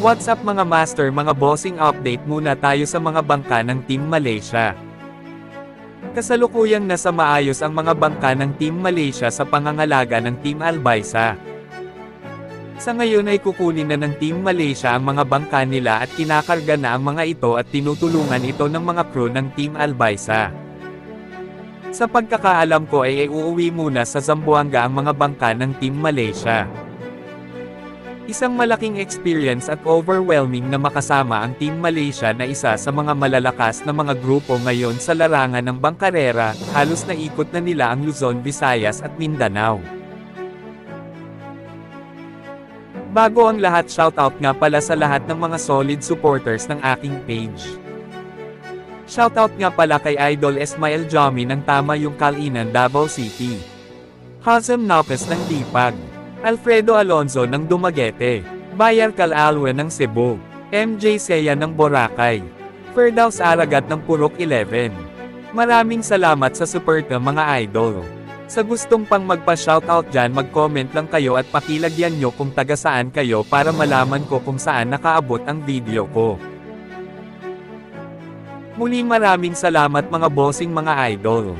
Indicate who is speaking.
Speaker 1: What's up mga master, mga bossing, update muna tayo sa mga bangka ng Team Malaysia. Kasalukuyang nasa maayos ang mga bangka ng Team Malaysia sa pangangalaga ng Team Albaysa. Sa ngayon ay kukunin na ng Team Malaysia ang mga bangka nila at kinakarga na ang mga ito at tinutulungan ito ng mga crew ng Team Albaysa. Sa pagkakaalam ko ay uuwi muna sa Zamboanga ang mga bangka ng Team Malaysia. Isang malaking experience at overwhelming na makasama ang Team Malaysia na isa sa mga malalakas na mga grupo ngayon sa larangan ng bangkarera, halos naikot na nila ang Luzon, Visayas at Mindanao. Bago ang lahat, shoutout nga pala sa lahat ng mga solid supporters ng aking page. Shoutout nga pala kay Idol Esmael Jami ng Tama Yung Kalinan, Davao City. Hazem Napes ng Dipag. Alfredo Alonzo ng Dumaguete, Bayar Calalwe ng Cebu, MJ Seya ng Boracay, Ferdaus Aragat ng Purok 11. Maraming salamat sa support ng mga idol. Sa gustong pang magpa-shoutout dyan, mag-comment lang kayo at pakilagyan nyo kung taga saan kayo para malaman ko kung saan nakaabot ang video ko. Muli maraming salamat mga bossing, mga idol.